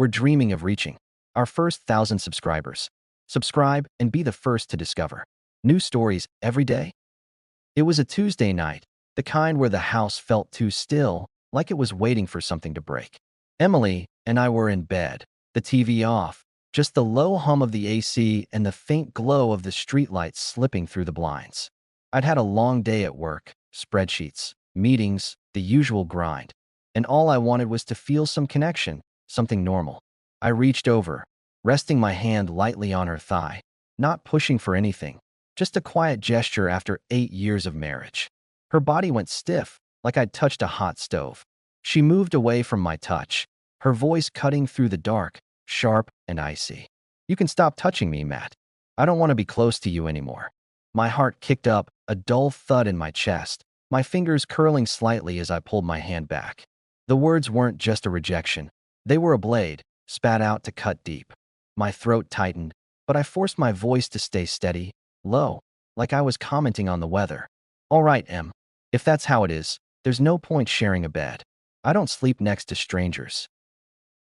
We're dreaming of reaching our first 1,000 subscribers. Subscribe and be the first to discover new stories every day. It was a Tuesday night, the kind where the house felt too still, like it was waiting for something to break. Emily and I were in bed, the TV off, just the low hum of the AC and the faint glow of the streetlights slipping through the blinds. I'd had a long day at work, spreadsheets, meetings, the usual grind, and all I wanted was to feel some connection, something normal. I reached over, resting my hand lightly on her thigh, not pushing for anything, just a quiet gesture after 8 years of marriage. Her body went stiff, like I'd touched a hot stove. She moved away from my touch, her voice cutting through the dark, sharp and icy. "You can stop touching me, Matt. I don't want to be close to you anymore." My heart kicked up, a dull thud in my chest, my fingers curling slightly as I pulled my hand back. The words weren't just a rejection. They were a blade, spat out to cut deep. My throat tightened, but I forced my voice to stay steady, low, like I was commenting on the weather. "All right, Em. If that's how it is, there's no point sharing a bed. I don't sleep next to strangers."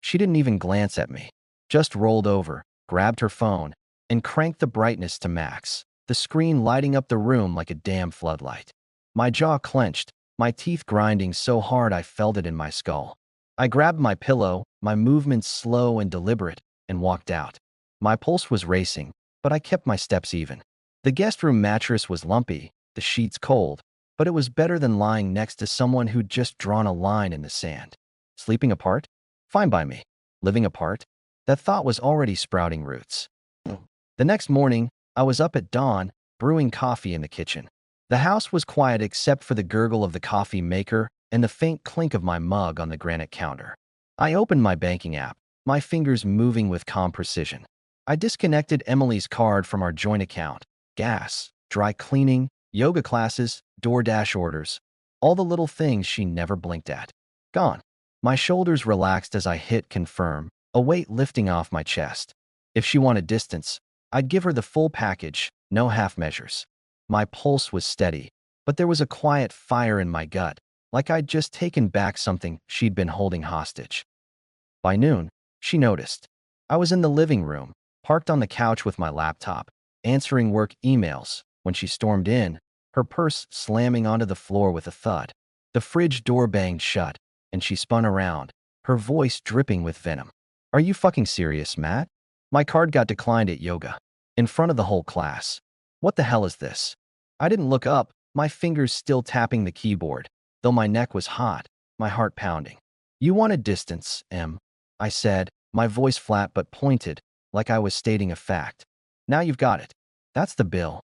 She didn't even glance at me, just rolled over, grabbed her phone, and cranked the brightness to max, the screen lighting up the room like a damn floodlight. My jaw clenched, my teeth grinding so hard I felt it in my skull. I grabbed my pillow, my movements slow and deliberate, and walked out. My pulse was racing, but I kept my steps even. The guest room mattress was lumpy, the sheets cold, but it was better than lying next to someone who'd just drawn a line in the sand. Sleeping apart? Fine by me. Living apart? That thought was already sprouting roots. The next morning, I was up at dawn, brewing coffee in the kitchen. The house was quiet except for the gurgle of the coffee maker and the faint clink of my mug on the granite counter. I opened my banking app, my fingers moving with calm precision. I disconnected Emily's card from our joint account. Gas, dry cleaning, yoga classes, DoorDash orders. All the little things she never blinked at. Gone. My shoulders relaxed as I hit confirm, a weight lifting off my chest. If she wanted distance, I'd give her the full package, no half measures. My pulse was steady, but there was a quiet fire in my gut, like I'd just taken back something she'd been holding hostage. By noon, she noticed. I was in the living room, parked on the couch with my laptop, answering work emails, when she stormed in, her purse slamming onto the floor with a thud. The fridge door banged shut, and she spun around, her voice dripping with venom. "Are you fucking serious, Matt? My card got declined at yoga. In front of the whole class. What the hell is this?" I didn't look up, my fingers still tapping the keyboard, though my neck was hot, my heart pounding. "You wanted distance, Em," I said, my voice flat but pointed, like I was stating a fact. "Now you've got it. That's the bill."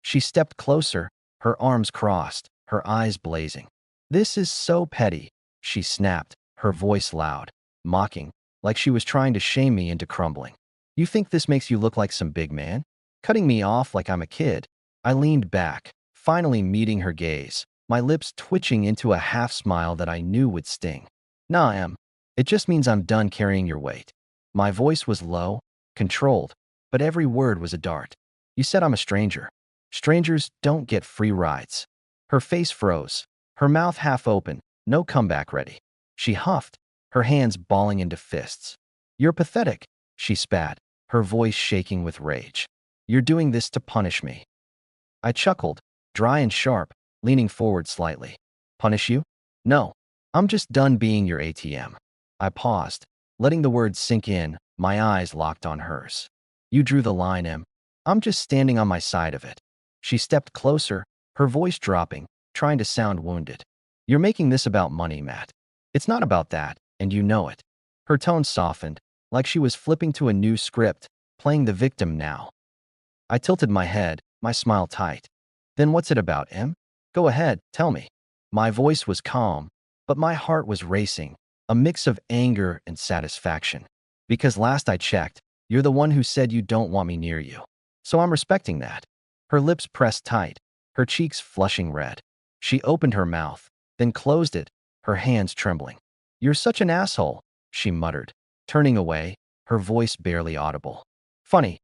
She stepped closer, her arms crossed, her eyes blazing. "This is so petty," she snapped, her voice loud, mocking, like she was trying to shame me into crumbling. "You think this makes you look like some big man?" Cutting me off like I'm a kid, I leaned back, finally meeting her gaze, my lips twitching into a half smile that I knew would sting. "Nah, Em. It just means I'm done carrying your weight." My voice was low, controlled, but every word was a dart. "You said I'm a stranger. Strangers don't get free rides." Her face froze, her mouth half open, no comeback ready. She huffed, her hands balling into fists. "You're pathetic," she spat, her voice shaking with rage. "You're doing this to punish me." I chuckled, dry and sharp, leaning forward slightly. "Punish you? No. I'm just done being your ATM." I paused, letting the words sink in, my eyes locked on hers. "You drew the line, Em. I'm just standing on my side of it." She stepped closer, her voice dropping, trying to sound wounded. "You're making this about money, Matt. It's not about that, and you know it." Her tone softened, like she was flipping to a new script, playing the victim now. I tilted my head, my smile tight. "Then what's it about, Em? Go ahead, tell me." My voice was calm, but my heart was racing, a mix of anger and satisfaction. "Because last I checked, you're the one who said you don't want me near you. So I'm respecting that." Her lips pressed tight, her cheeks flushing red. She opened her mouth, then closed it, her hands trembling. "You're such an asshole," she muttered, turning away, her voice barely audible. "Funny,"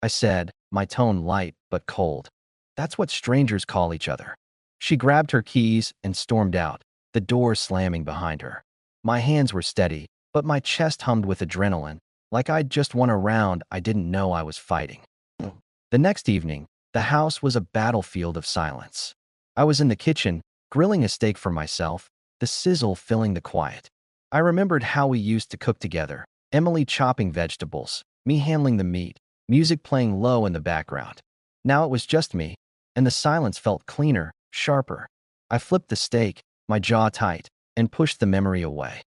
I said, my tone light but cold. "That's what strangers call each other." She grabbed her keys and stormed out, the door slamming behind her. My hands were steady, but my chest hummed with adrenaline, like I'd just won a round I didn't know I was fighting. The next evening, the house was a battlefield of silence. I was in the kitchen, grilling a steak for myself, the sizzle filling the quiet. I remembered how we used to cook together, Emily chopping vegetables, me handling the meat, music playing low in the background. Now it was just me, and the silence felt cleaner, sharper. I flipped the steak, my jaw tight, and pushed the memory away.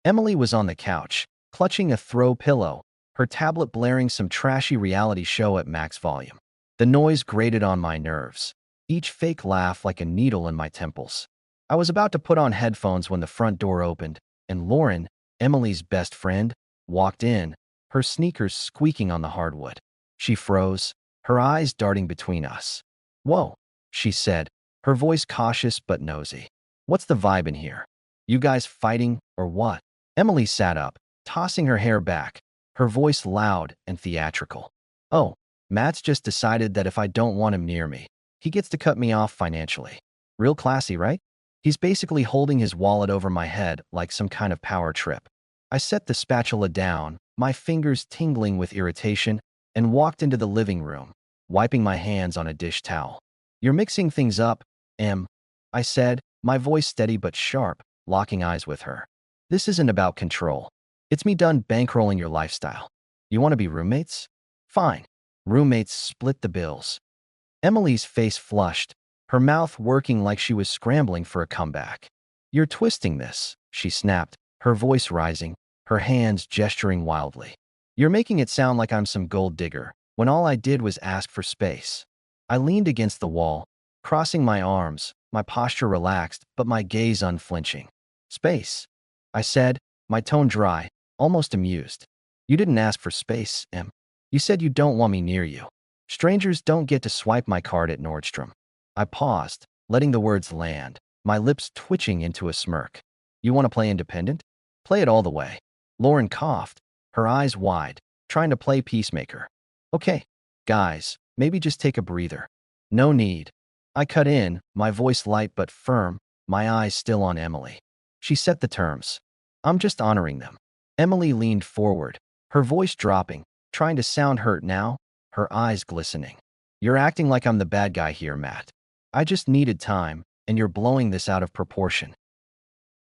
Emily was on the couch, clutching a throw pillow, her tablet blaring some trashy reality show at max volume. The noise grated on my nerves, each fake laugh like a needle in my temples. I was about to put on headphones when the front door opened, and Lauren, Emily's best friend, walked in, her sneakers squeaking on the hardwood. She froze, her eyes darting between us. "Whoa," she said, her voice cautious but nosy. "What's the vibe in here? You guys fighting or what?" Emily sat up, tossing her hair back, her voice loud and theatrical. "Oh, Matt's just decided that if I don't want him near me, he gets to cut me off financially. Real classy, right? He's basically holding his wallet over my head like some kind of power trip." I set the spatula down, my fingers tingling with irritation, and walked into the living room, wiping my hands on a dish towel. "You're mixing things up, Em," I said, my voice steady but sharp, locking eyes with her. "This isn't about control. It's me done bankrolling your lifestyle. You want to be roommates? Fine. Roommates split the bills." Emily's face flushed, her mouth working like she was scrambling for a comeback. "You're twisting this," she snapped, her voice rising, her hands gesturing wildly. "You're making it sound like I'm some gold digger, when all I did was ask for space." I leaned against the wall, crossing my arms, my posture relaxed, but my gaze unflinching. "Space," I said, my tone dry, almost amused. "You didn't ask for space, Em. You said you don't want me near you. Strangers don't get to swipe my card at Nordstrom." I paused, letting the words land, my lips twitching into a smirk. "You want to play independent? Play it all the way." Lauren coughed, her eyes wide, trying to play peacemaker. "Okay, guys, maybe just take a breather." "No need." I cut in, my voice light but firm, my eyes still on Emily. She set the terms. "I'm just honoring them." Emily leaned forward, her voice dropping, trying to sound hurt now, her eyes glistening. "You're acting like I'm the bad guy here, Matt. I just needed time, and you're blowing this out of proportion."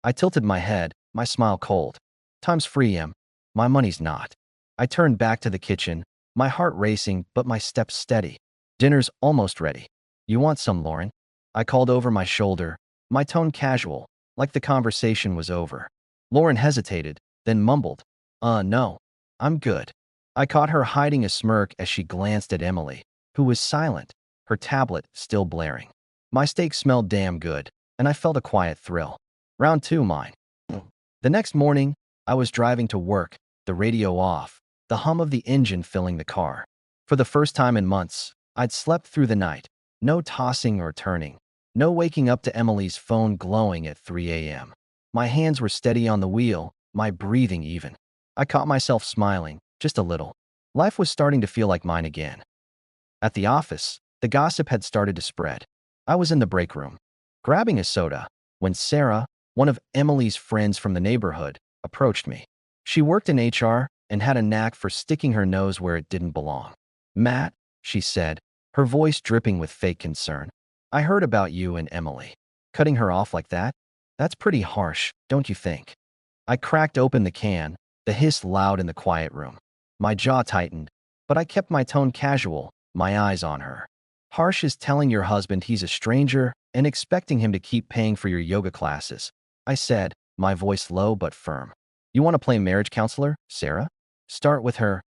I tilted my head, my smile cold. "Time's free, Em. My money's not." I turned back to the kitchen, my heart racing but my steps steady. "Dinner's almost ready. You want some, Lauren?" I called over my shoulder, my tone casual, like the conversation was over. Lauren hesitated, then mumbled, No, I'm good." I caught her hiding a smirk as she glanced at Emily, who was silent, her tablet still blaring. My steak smelled damn good, and I felt a quiet thrill. Round two, mine. The next morning, I was driving to work, the radio off, the hum of the engine filling the car. For the first time in months, I'd slept through the night, no tossing or turning, no waking up to Emily's phone glowing at 3 a.m. My hands were steady on the wheel, my breathing even. I caught myself smiling, just a little. Life was starting to feel like mine again. At the office, the gossip had started to spread. I was in the break room, grabbing a soda, when Sarah, one of Emily's friends from the neighborhood, approached me. She worked in HR and had a knack for sticking her nose where it didn't belong. "Matt," she said, her voice dripping with fake concern, "I heard about you and Emily. Cutting her off like that? That's pretty harsh, don't you think?" I cracked open the can, the hiss loud in the quiet room. My jaw tightened, but I kept my tone casual, my eyes on her. "Harsh is telling your husband he's a stranger and expecting him to keep paying for your yoga classes," I said, my voice low but firm. "You want to play marriage counselor, Sarah? Start with her."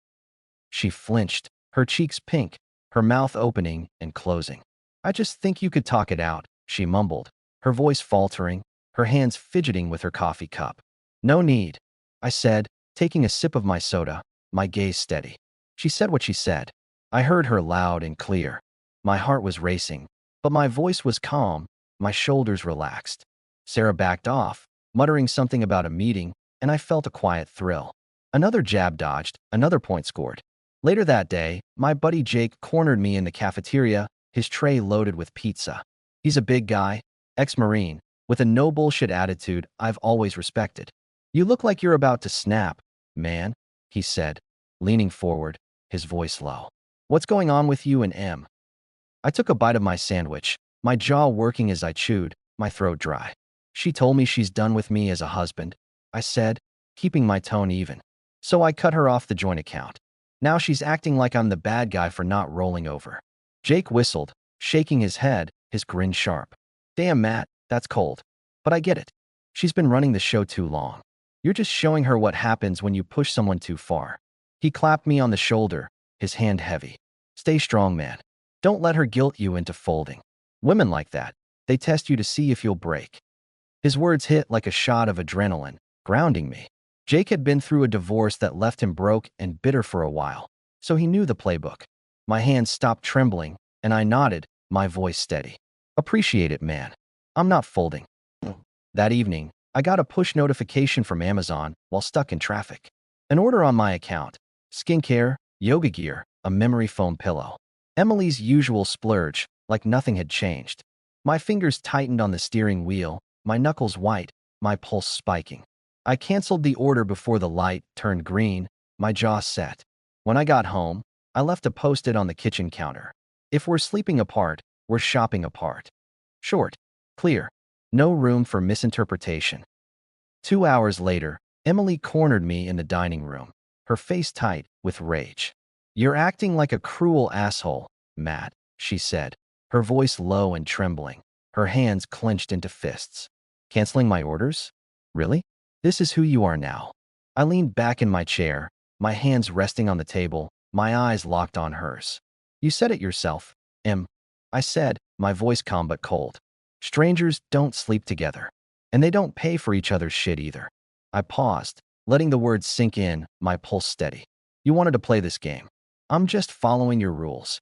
She flinched, her cheeks pink, her mouth opening and closing. "I just think you could talk it out," she mumbled, her voice faltering, her hands fidgeting with her coffee cup. "No need," I said, taking a sip of my soda, my gaze steady. She said what she said. I heard her loud and clear. My heart was racing, but my voice was calm, my shoulders relaxed. Sarah backed off, muttering something about a meeting, and I felt a quiet thrill. Another jab dodged, another point scored. Later that day, my buddy Jake cornered me in the cafeteria, his tray loaded with pizza. He's a big guy, ex-Marine, with a no-bullshit attitude I've always respected. You look like you're about to snap, man, he said, leaning forward, his voice low. What's going on with you and Em? I took a bite of my sandwich, my jaw working as I chewed, my throat dry. She told me she's done with me as a husband, I said, keeping my tone even. So I cut her off the joint account. Now she's acting like I'm the bad guy for not rolling over. Jake whistled, shaking his head, his grin sharp. Damn, Matt, that's cold. But I get it. She's been running the show too long. You're just showing her what happens when you push someone too far. He clapped me on the shoulder, his hand heavy. Stay strong, man. Don't let her guilt you into folding. Women like that, they test you to see if you'll break. His words hit like a shot of adrenaline, grounding me. Jake had been through a divorce that left him broke and bitter for a while, so he knew the playbook. My hands stopped trembling, and I nodded, my voice steady. Appreciate it, man. I'm not folding. That evening, I got a push notification from Amazon while stuck in traffic. An order on my account. Skincare, yoga gear, a memory foam pillow. Emily's usual splurge, like nothing had changed. My fingers tightened on the steering wheel, my knuckles white, my pulse spiking. I canceled the order before the light turned green, my jaw set. When I got home, I left a post-it on the kitchen counter. If we're sleeping apart, we're shopping apart. Short, clear, no room for misinterpretation. 2 hours later, Emily cornered me in the dining room, her face tight with rage. You're acting like a cruel asshole, Matt, she said, her voice low and trembling, her hands clenched into fists. Canceling my orders? Really? This is who you are now. I leaned back in my chair, my hands resting on the table, my eyes locked on hers. You said it yourself, Em. I said, my voice calm but cold. Strangers don't sleep together. And they don't pay for each other's shit either. I paused, letting the words sink in, my pulse steady. You wanted to play this game. I'm just following your rules.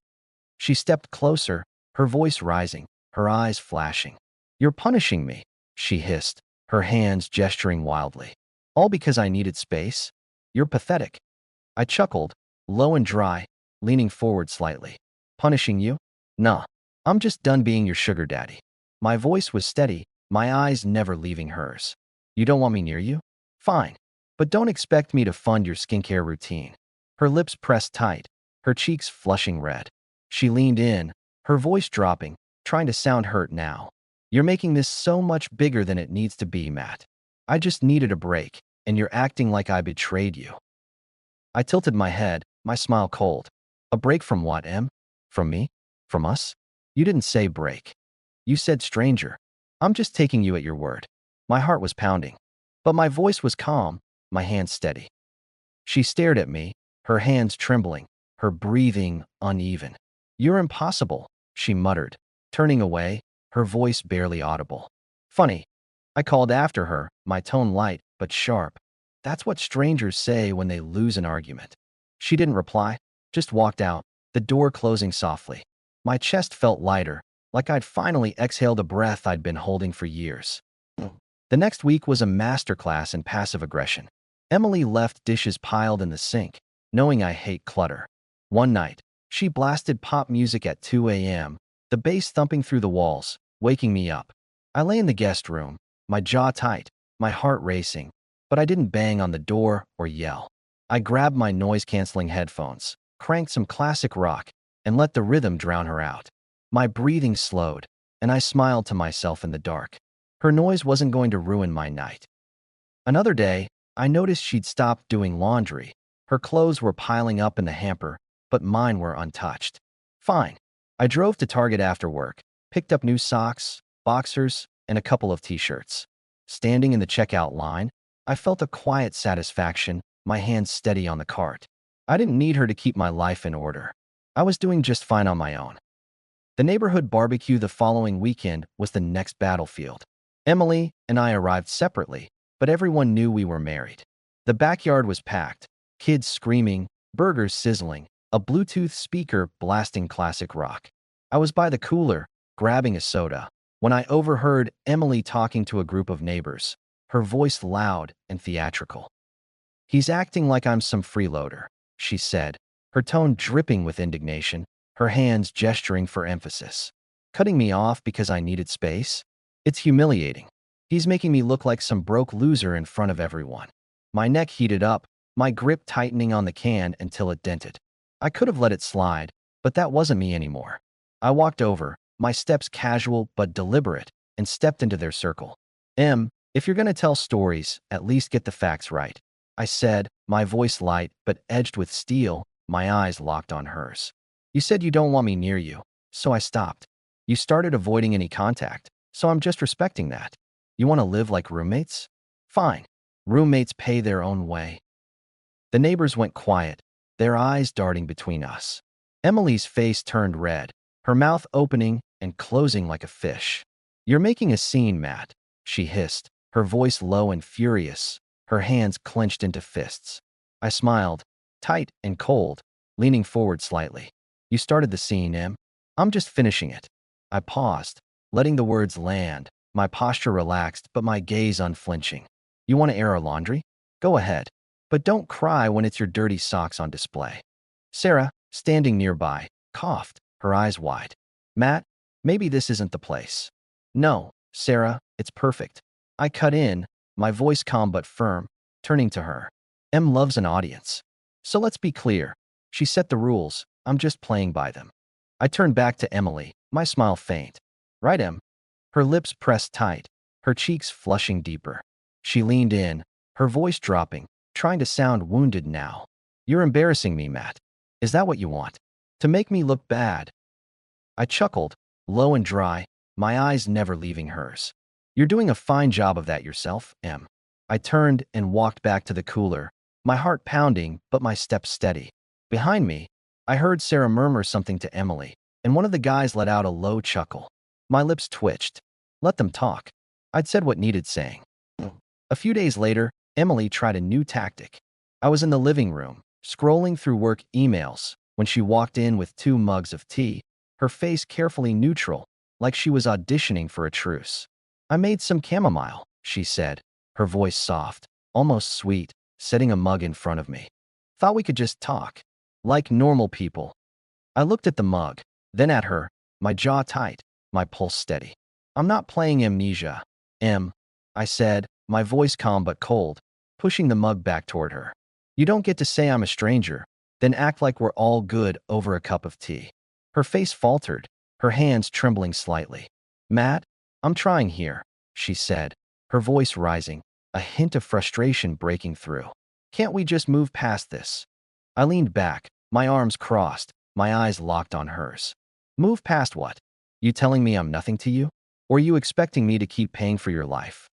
She stepped closer, her voice rising, her eyes flashing. You're punishing me, she hissed, her hands gesturing wildly. All because I needed space? You're pathetic. I chuckled, low and dry, leaning forward slightly. Punishing you? Nah. I'm just done being your sugar daddy. My voice was steady, my eyes never leaving hers. You don't want me near you? Fine. But don't expect me to fund your skincare routine. Her lips pressed tight, her cheeks flushing red. She leaned in, her voice dropping, trying to sound hurt now. You're making this so much bigger than it needs to be, Matt. I just needed a break, and you're acting like I betrayed you. I tilted my head, my smile cold. A break from what, Em? From me? From us? You didn't say break. You said stranger. I'm just taking you at your word. My heart was pounding. But my voice was calm, my hands steady. She stared at me, her hands trembling, her breathing uneven. You're impossible, she muttered, turning away, her voice barely audible. Funny. I called after her, my tone light but sharp. That's what strangers say when they lose an argument. She didn't reply, just walked out, the door closing softly. My chest felt lighter, like I'd finally exhaled a breath I'd been holding for years. The next week was a masterclass in passive aggression. Emily left dishes piled in the sink, knowing I hate clutter. One night, she blasted pop music at 2 a.m., the bass thumping through the walls, waking me up. I lay in the guest room, my jaw tight, my heart racing, but I didn't bang on the door or yell. I grabbed my noise-canceling headphones, cranked some classic rock, and let the rhythm drown her out. My breathing slowed, and I smiled to myself in the dark. Her noise wasn't going to ruin my night. Another day, I noticed she'd stopped doing laundry. Her clothes were piling up in the hamper, but mine were untouched. Fine. I drove to Target after work, picked up new socks, boxers, and a couple of t-shirts. Standing in the checkout line, I felt a quiet satisfaction, my hands steady on the cart. I didn't need her to keep my life in order. I was doing just fine on my own. The neighborhood barbecue the following weekend was the next battlefield. Emily and I arrived separately, but everyone knew we were married. The backyard was packed, kids screaming, burgers sizzling, a Bluetooth speaker blasting classic rock. I was by the cooler, grabbing a soda, when I overheard Emily talking to a group of neighbors, her voice loud and theatrical. He's acting like I'm some freeloader, she said, her tone dripping with indignation, her hands gesturing for emphasis. Cutting me off because I needed space? It's humiliating. He's making me look like some broke loser in front of everyone. My neck heated up, my grip tightening on the can until it dented. I could have let it slide, but that wasn't me anymore. I walked over, my steps casual but deliberate, and stepped into their circle. If you're gonna tell stories, at least get the facts right. I said, my voice light but edged with steel, my eyes locked on hers. You said you don't want me near you, so I stopped. You started avoiding any contact, so I'm just respecting that. You want to live like roommates? Fine. Roommates pay their own way. The neighbors went quiet, their eyes darting between us. Emily's face turned red, her mouth opening and closing like a fish. You're making a scene, Matt, she hissed, her voice low and furious, her hands clenched into fists. I smiled, tight and cold, leaning forward slightly. You started the scene, Em. I'm just finishing it. I paused, letting the words land, my posture relaxed but my gaze unflinching. You want to air our laundry? Go ahead. But don't cry when it's your dirty socks on display. Sarah, standing nearby, coughed, her eyes wide. Matt, maybe this isn't the place. No, Sarah, it's perfect. I cut in, my voice calm but firm, turning to her. Em loves an audience. So let's be clear. She set the rules, I'm just playing by them. I turned back to Emily, my smile faint. Right, Em? Her lips pressed tight, her cheeks flushing deeper. She leaned in, her voice dropping, trying to sound wounded now. You're embarrassing me, Matt. Is that what you want? To make me look bad? I chuckled, low and dry, my eyes never leaving hers. You're doing a fine job of that yourself, Em. I turned and walked back to the cooler, my heart pounding but my steps steady. Behind me, I heard Sarah murmur something to Emily, and one of the guys let out a low chuckle. My lips twitched. Let them talk. I'd said what needed saying. A few days later, Emily tried a new tactic. I was in the living room, scrolling through work emails, when she walked in with 2 mugs of tea, her face carefully neutral, like she was auditioning for a truce. I made some chamomile, she said, her voice soft, almost sweet, setting a mug in front of me. Thought we could just talk. Like normal people. I looked at the mug, then at her, my jaw tight, my pulse steady. I'm not playing amnesia, Em, I said, my voice calm but cold, pushing the mug back toward her. You don't get to say I'm a stranger, then act like we're all good over a cup of tea. Her face faltered, her hands trembling slightly. Matt, I'm trying here, she said, her voice rising, a hint of frustration breaking through. Can't we just move past this? I leaned back, my arms crossed, my eyes locked on hers. Move past what? You telling me I'm nothing to you? Or you expecting me to keep paying for your life?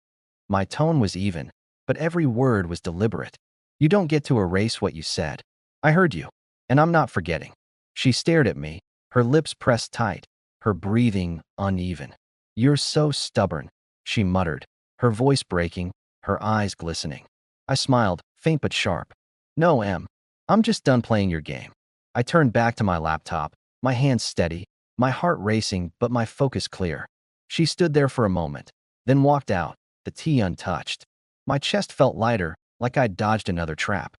My tone was even, but every word was deliberate. You don't get to erase what you said. I heard you, and I'm not forgetting. She stared at me, her lips pressed tight, her breathing uneven. You're so stubborn, she muttered, her voice breaking, her eyes glistening. I smiled, faint but sharp. No, Em. I'm just done playing your game. I turned back to my laptop, my hands steady, my heart racing but my focus clear. She stood there for a moment, then walked out, the tea untouched. My chest felt lighter, like I'd dodged another trap.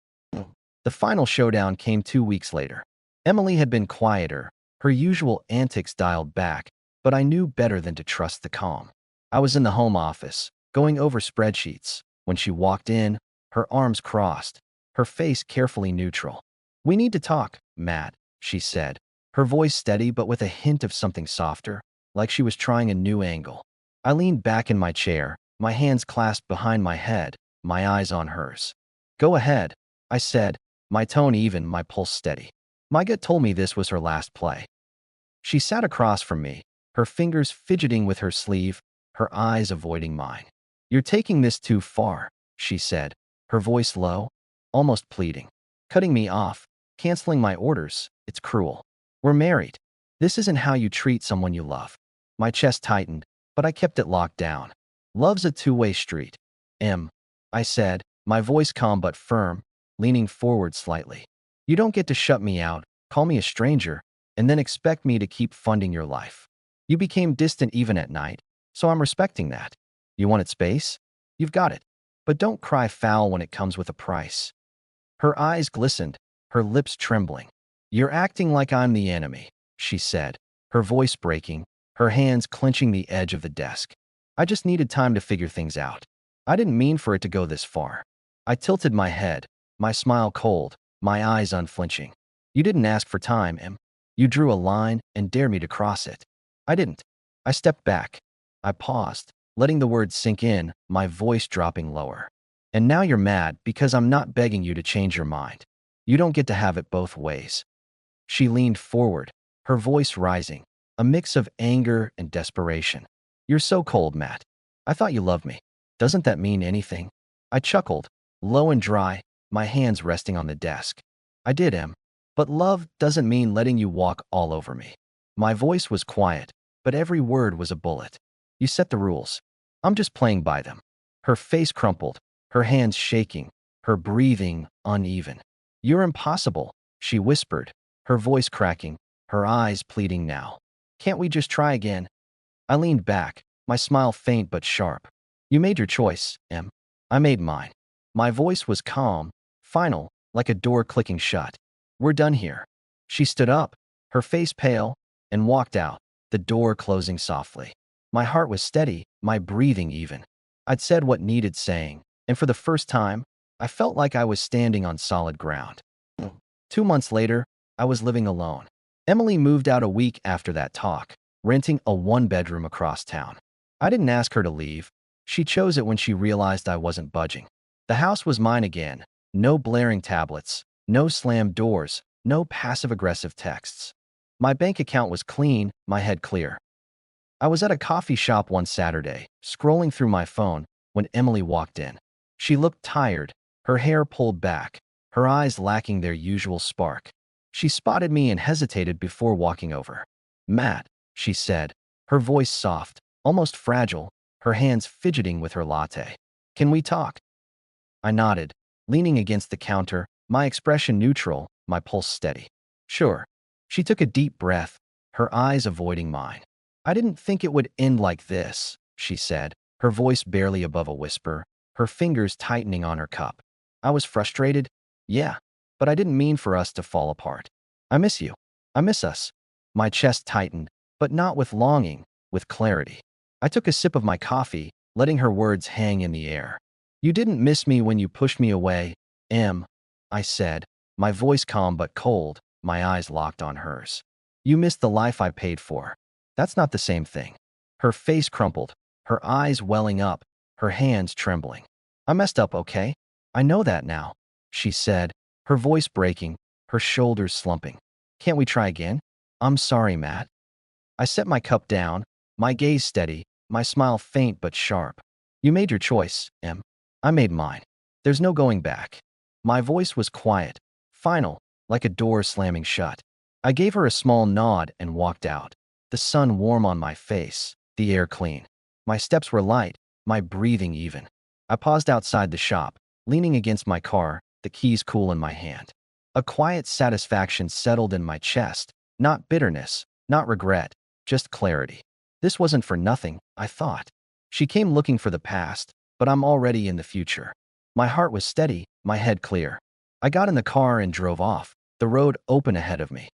The final showdown came 2 weeks later. Emily had been quieter, her usual antics dialed back, but I knew better than to trust the calm. I was in the home office, going over spreadsheets, when she walked in, her arms crossed, her face carefully neutral. We need to talk, Matt, she said, her voice steady but with a hint of something softer, like she was trying a new angle. I leaned back in my chair, my hands clasped behind my head, my eyes on hers. Go ahead, I said, my tone even, my pulse steady. My gut told me this was her last play. She sat across from me, her fingers fidgeting with her sleeve, her eyes avoiding mine. You're taking this too far, she said, her voice low, almost pleading. Cutting me off, canceling my orders, it's cruel. We're married. This isn't how you treat someone you love. My chest tightened, but I kept it locked down. Love's a two-way street. Em, I said, my voice calm but firm, leaning forward slightly. You don't get to shut me out, call me a stranger, and then expect me to keep funding your life. You became distant even at night, so I'm respecting that. You wanted space? You've got it. But don't cry foul when it comes with a price. Her eyes glistened, her lips trembling. You're acting like I'm the enemy, she said, her voice breaking, her hands clenching the edge of the desk. I just needed time to figure things out. I didn't mean for it to go this far. I tilted my head, my smile cold, my eyes unflinching. You didn't ask for time, Em. You drew a line and dared me to cross it. I didn't. I stepped back. I paused, letting the words sink in, my voice dropping lower. And now you're mad because I'm not begging you to change your mind. You don't get to have it both ways. She leaned forward, her voice rising, a mix of anger and desperation. You're so cold, Matt. I thought you loved me. Doesn't that mean anything? I chuckled, low and dry, my hands resting on the desk. I did, Em. But love doesn't mean letting you walk all over me. My voice was quiet, but every word was a bullet. You set the rules. I'm just playing by them. Her face crumpled, her hands shaking, her breathing uneven. You're impossible, she whispered, her voice cracking, her eyes pleading now. Can't we just try again? I leaned back, my smile faint but sharp. You made your choice, Em. I made mine. My voice was calm, final, like a door clicking shut. We're done here. She stood up, her face pale, and walked out, the door closing softly. My heart was steady, my breathing even. I'd said what needed saying, and for the first time, I felt like I was standing on solid ground. 2 months later, I was living alone. Emily moved out a week after that talk, renting a one-bedroom across town. I didn't ask her to leave. She chose it when she realized I wasn't budging. The house was mine again. No blaring tablets, no slammed doors, no passive-aggressive texts. My bank account was clean, my head clear. I was at a coffee shop one Saturday, scrolling through my phone, when Emily walked in. She looked tired, her hair pulled back, her eyes lacking their usual spark. She spotted me and hesitated before walking over. Matt, she said, her voice soft, almost fragile, her hands fidgeting with her latte. Can we talk? I nodded, leaning against the counter, my expression neutral, my pulse steady. Sure. She took a deep breath, her eyes avoiding mine. I didn't think it would end like this, she said, her voice barely above a whisper, her fingers tightening on her cup. I was frustrated. Yeah, but I didn't mean for us to fall apart. I miss you. I miss us. My chest tightened, but not with longing, with clarity. I took a sip of my coffee, letting her words hang in the air. You didn't miss me when you pushed me away, Em, I said, my voice calm but cold, my eyes locked on hers. You missed the life I paid for. That's not the same thing. Her face crumpled, her eyes welling up, her hands trembling. I messed up, okay? I know that now, she said, her voice breaking, her shoulders slumping. Can't we try again? I'm sorry, Matt. I set my cup down, my gaze steady, my smile faint but sharp. You made your choice, Em. I made mine. There's no going back. My voice was quiet, final, like a door slamming shut. I gave her a small nod and walked out, the sun warm on my face, the air clean. My steps were light, my breathing even. I paused outside the shop, leaning against my car, the keys cool in my hand. A quiet satisfaction settled in my chest, not bitterness, not regret, just clarity. This wasn't for nothing, I thought. She came looking for the past, but I'm already in the future. My heart was steady, my head clear. I got in the car and drove off, the road open ahead of me.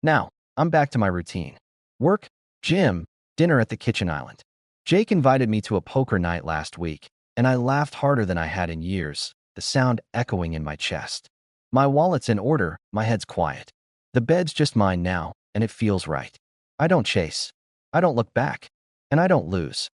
Now, I'm back to my routine. Work, gym, dinner at the kitchen island. Jake invited me to a poker night last week, and I laughed harder than I had in years, the sound echoing in my chest. My wallet's in order, my head's quiet. The bed's just mine now, and it feels right. I don't chase. I don't look back. And I don't lose.